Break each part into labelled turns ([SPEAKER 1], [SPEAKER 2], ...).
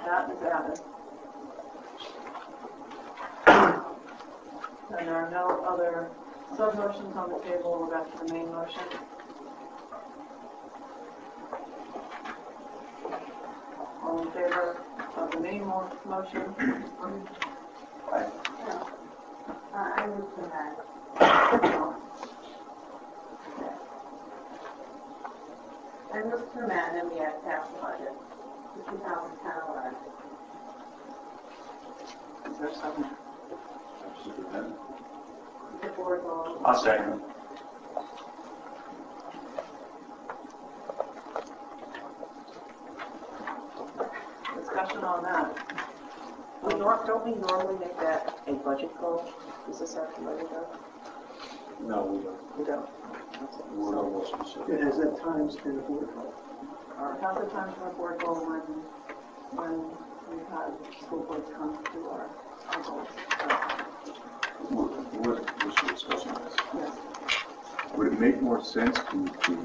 [SPEAKER 1] that is added. And there are no other sub-motions on the table. We'll back to the main motion. All in favor of the main motion?
[SPEAKER 2] Aye.
[SPEAKER 3] I move to that. I move to amend and we have passed the budget for 2010-11.
[SPEAKER 1] Is there a second?
[SPEAKER 3] The board will.
[SPEAKER 2] I'll second.
[SPEAKER 1] Discussion on that.
[SPEAKER 4] Don't we normally make that a budget goal? Is this our committee though?
[SPEAKER 2] No, we don't.
[SPEAKER 4] We don't.
[SPEAKER 2] We're not more specific.
[SPEAKER 5] It has at times been a board goal.
[SPEAKER 1] It has a time for a board goal when we've had school boards come to our goals.
[SPEAKER 6] We're discussing this.
[SPEAKER 1] Yes.
[SPEAKER 6] Would it make more sense to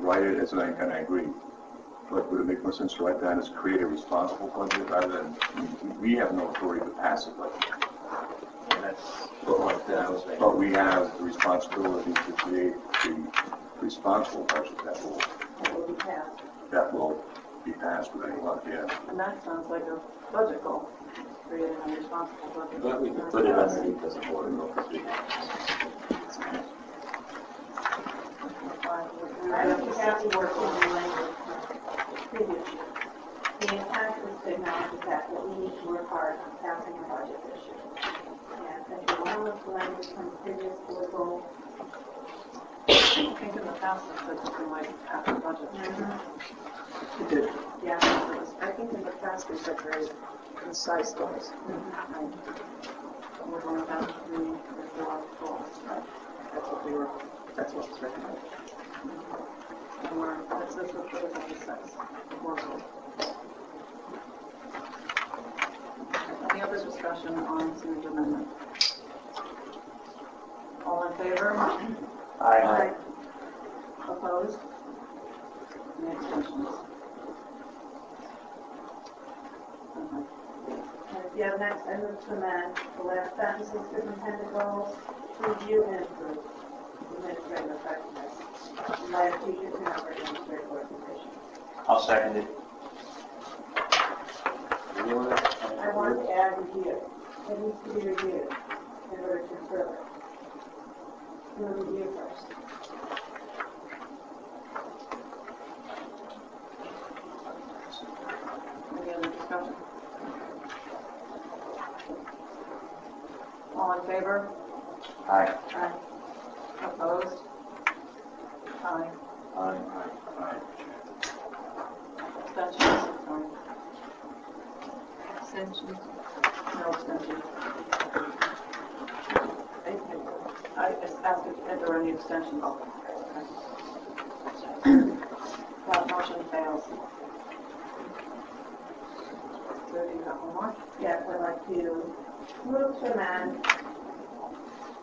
[SPEAKER 6] write it as, and I agree, but would it make more sense to write that as create a responsible budget rather than, we have no authority to pass a budget.
[SPEAKER 2] And that's what I was saying.
[SPEAKER 6] But we have the responsibility to create the responsible budget that will be passed with any luck, yeah.
[SPEAKER 1] And that sounds like a budget goal, creating a responsible budget.
[SPEAKER 2] But we can put it underneath as a board goal.
[SPEAKER 3] I don't think that's the work in the language previously. The intent is to acknowledge the fact that we need to work hard on passing a budget this year. And if you want to look the language from the previous board goal,
[SPEAKER 1] I think in the past it said something like half the budget.
[SPEAKER 5] It did.
[SPEAKER 1] Yeah.
[SPEAKER 4] I think in the past we set very concise goals.
[SPEAKER 1] We're going down to 3 or 4 goals.
[SPEAKER 4] That's what was recommended.
[SPEAKER 1] And this is what it says. 4 goals. Any other discussion on Sue's amendment? All in favor?
[SPEAKER 2] Aye.
[SPEAKER 1] Opposed? Any abstentions?
[SPEAKER 3] yeah, next, I move to amend the last sentence of superintendent goals to review and improve administrative effectiveness in light of teachers and other administrative organizations.
[SPEAKER 2] I'll second it.
[SPEAKER 3] I want to add review. It needs to be reviewed in order to improve it. We'll review first.
[SPEAKER 1] Any other discussion? All in favor?
[SPEAKER 2] Aye.
[SPEAKER 1] Aye. Opposed? Aye.
[SPEAKER 2] Aye.
[SPEAKER 1] Abstentions? Sorry. Abstentions? No abstentions. I just asked if there were any abstentions. That motion fails. So do you have one more?
[SPEAKER 3] Yes, I'd like to move to amend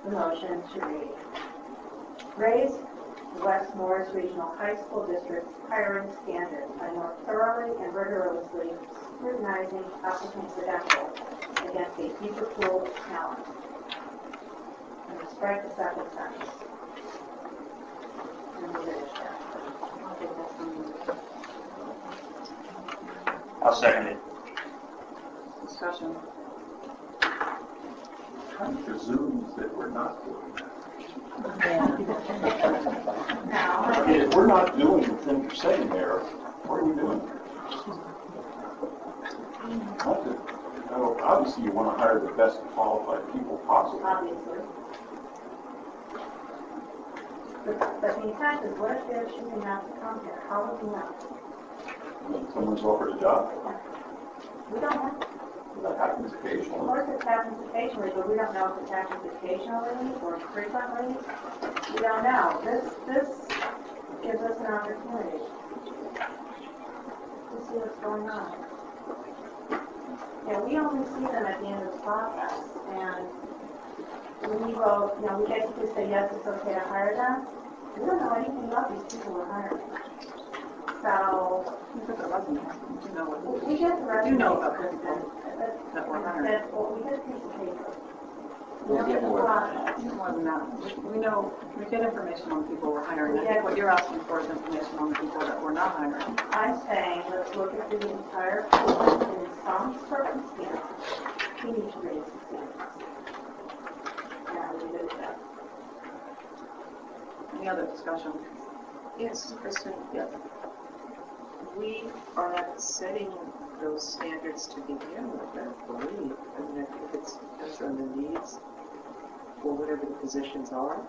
[SPEAKER 3] the motion to read. Raise West Morris Regional High School District's hiring standards by more thoroughly and rigorously scrutinizing applicant credentials against a deeper pool of talent. And strike the second sentence. And we'll finish that.
[SPEAKER 1] I'll take that from you.
[SPEAKER 2] I'll second it.
[SPEAKER 1] Discussion.
[SPEAKER 6] Kind of presumes that we're not doing that.
[SPEAKER 3] Now,
[SPEAKER 7] If we're not doing the thing you're saying there, what are we doing? Not that, you know, obviously you want to hire the best qualified people possible.
[SPEAKER 3] obviously. But the intent is, what if they're choosing not to come here? How would we know?
[SPEAKER 7] When someone's offered a job,
[SPEAKER 3] We don't know.
[SPEAKER 7] that happens
[SPEAKER 3] Of
[SPEAKER 7] occasionally.
[SPEAKER 3] course, it happens occasionally, but we don't know if it happens occasionally or frequently. We don't know. This gives us an opportunity to see what's going on. Yeah, we only see them at the end of the process, and when we vote, we basically say, yes, it's okay to hire them. We don't know anything about these people we're hiring. So,
[SPEAKER 1] You took a resume. You know what.
[SPEAKER 3] we get the resumes.
[SPEAKER 4] You know about the people
[SPEAKER 3] But-
[SPEAKER 4] that were hired.
[SPEAKER 3] That's what we get a piece of paper. We
[SPEAKER 2] We'll
[SPEAKER 3] don't
[SPEAKER 2] get
[SPEAKER 3] get the
[SPEAKER 2] more.
[SPEAKER 3] process.
[SPEAKER 1] More than that, we know, we get information on people we're hiring. I think what you're asking for is information on the people that we're not hiring.
[SPEAKER 3] I'm saying, let's look at the entire pool, and in some circumstances, we need to raise the standards. Yeah, we did that.
[SPEAKER 1] Any other discussion?
[SPEAKER 4] Yes, Kristen, yeah. We are not setting those standards to begin with, I believe. I mean, I think it depends on the needs for whatever the positions are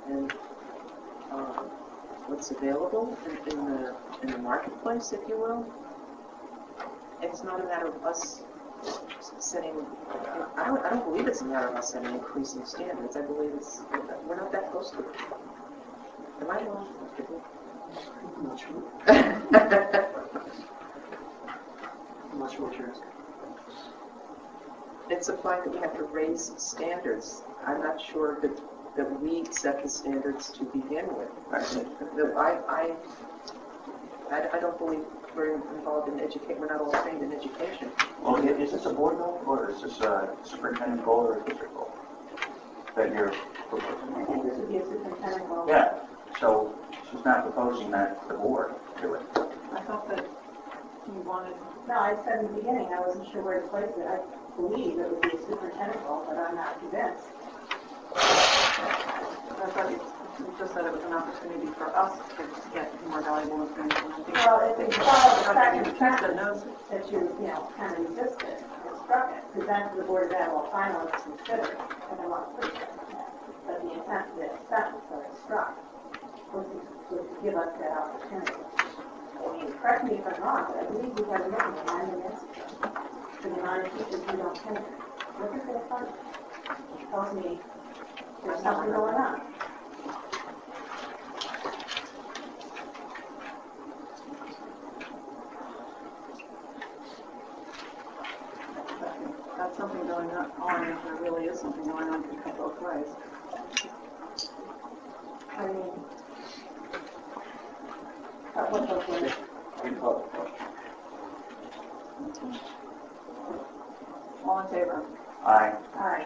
[SPEAKER 4] and what's available in the marketplace, if you will. It's not a matter of us setting, I don't believe it's a matter of us setting increasing standards. I believe we're not that close to it. Am I wrong?
[SPEAKER 5] I'm not sure. I'm not sure what you're asking.
[SPEAKER 4] It's a fact that we have to raise standards. I'm not sure that we set the standards to begin with. I don't believe we're involved in education. We're not all trained in education.
[SPEAKER 2] Well, is this a board goal, or is this a superintendent goal, or a district goal? That you're proposing?
[SPEAKER 3] I think this would be a superintendent goal.
[SPEAKER 2] Yeah, so she's not proposing that the board do it.
[SPEAKER 1] I thought that you wanted,
[SPEAKER 3] No, I said in the beginning, I wasn't sure where to place it. I believe it would be a superintendent role, but I'm not convinced.
[SPEAKER 1] I thought you just said it was an opportunity for us to get more valuable information. I think
[SPEAKER 3] Well, if it's all the fact
[SPEAKER 1] you knows
[SPEAKER 3] that you kind of resisted and struck it, because that's the board of ed will finally consider it, and I want to put it there. But the intent of the sentence that it struck was to give us that opportunity. I mean, correct me if I'm wrong, but I believe we have written an amendment for the amount of teachers who don't tenure. Look at this one. It tells me there's something going on.
[SPEAKER 1] that's something going on, if there really is something going on, can cut both ways.
[SPEAKER 3] I mean, what those were.
[SPEAKER 1] All in favor?
[SPEAKER 2] Aye.
[SPEAKER 3] Aye.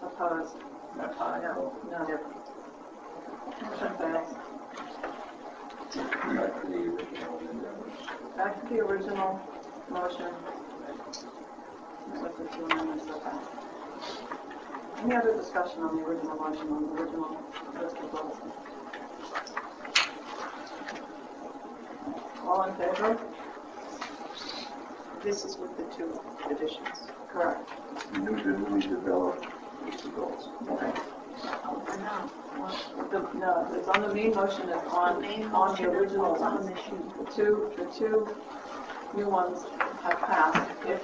[SPEAKER 1] Opposed?
[SPEAKER 2] Aye.
[SPEAKER 1] No. Motion fails. Back to the original motion. With the two amendments so far. Any other discussion on the original motion, on the original list of votes? All in favor?
[SPEAKER 4] This is with the two additions.
[SPEAKER 1] Correct.
[SPEAKER 6] The newly developed list of goals.
[SPEAKER 1] Okay. No, it's on the main motion, it's on the original ones. The two new ones have passed. If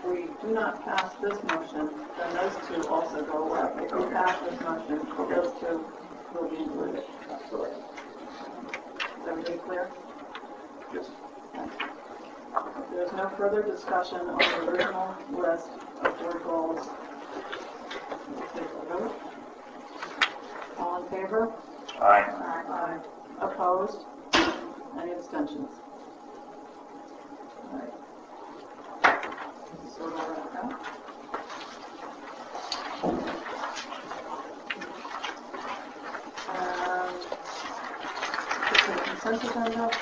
[SPEAKER 1] we do not pass this motion, then those two also go away. If we pass this motion, those two will be included.
[SPEAKER 6] Absolutely.
[SPEAKER 1] Is everybody clear?
[SPEAKER 6] Yes.
[SPEAKER 1] If there's no further discussion on the original list of board goals, we'll take a vote. All in favor?
[SPEAKER 2] Aye.
[SPEAKER 1] Aye. Opposed? Any abstentions? All right. Sort all that out. Is there consensus on that?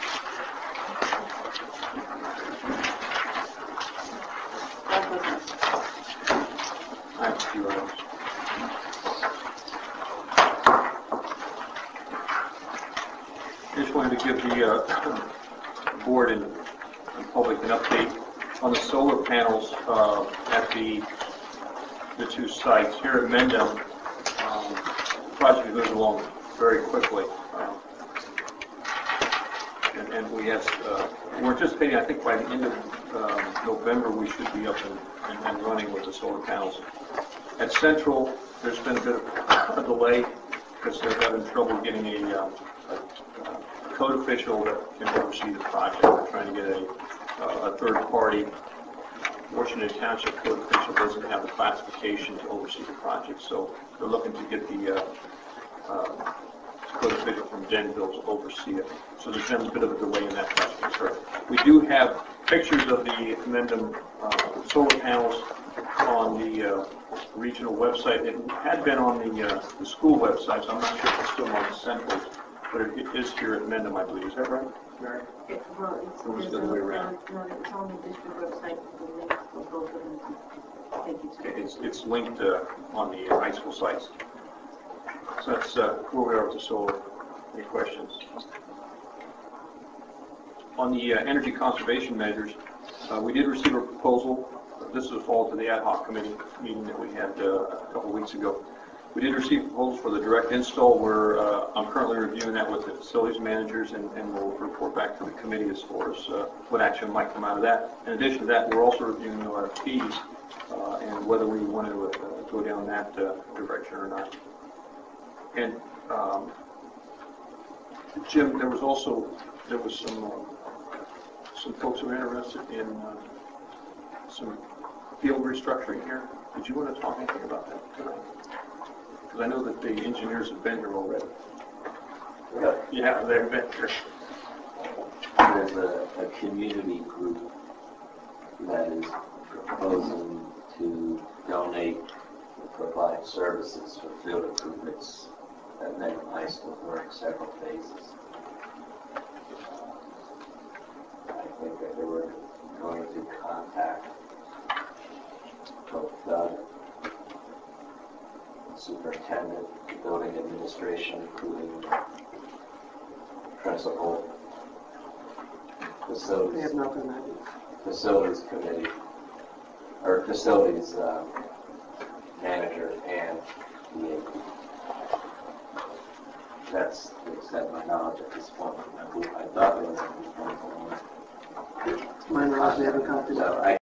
[SPEAKER 1] All business.
[SPEAKER 6] Thank you, Alex. I just wanted to give the board and public an update on the solar panels at the two sites. Here at Mendham, the project is moving along very quickly. And we have, we're anticipating, I think by the end of November, we should be up and running with the solar panels. At Central, there's been a bit of a delay because they're having trouble getting a code official that can oversee the project. We're trying to get a third party. Washington Township code official doesn't have the classification to oversee the project, so they're looking to get the code official from Denville to oversee it. So there's been a bit of a delay in that process. Sure. We do have pictures of the Mendham solar panels on the regional website. It had been on the school website, so I'm not sure if it's still on the central, but it is here at Mendham, I believe. Is that right, Mary?
[SPEAKER 8] Well, it's,
[SPEAKER 6] Or was it the
[SPEAKER 8] there's
[SPEAKER 6] other way
[SPEAKER 8] a,
[SPEAKER 6] around?
[SPEAKER 8] no, it's on the district website, the link will go to them to take you to.
[SPEAKER 6] It's linked on the high school sites. So that's where we are with the solar. Any questions? On the energy conservation measures, we did receive a proposal. This is a follow to the ad hoc committee meeting that we had a couple of weeks ago. We did receive proposals for the direct install. I'm currently reviewing that with the facilities managers, and we'll report back to the committee as far as what action might come out of that. In addition to that, we're also reviewing the RFPs and whether we want to go down that direction or not. And Jim, there was some folks who were interested in some field restructuring here. Did you want to talk anything about that tonight? Because I know that the engineers have been here already. Yeah, they've been here.
[SPEAKER 9] There's a community group that is proposing to donate and provide services for field improvements at Mendham High School during several phases. I think that they were going to contact both Doug, the superintendent, the building administration, including principal,
[SPEAKER 5] They
[SPEAKER 9] facilities,
[SPEAKER 5] have not done that yet.
[SPEAKER 9] facilities committee, or facilities manager, and the AP. That's the extent of my knowledge at this point. I thought there was at least one.
[SPEAKER 5] To my knowledge, they haven't contacted.
[SPEAKER 9] So I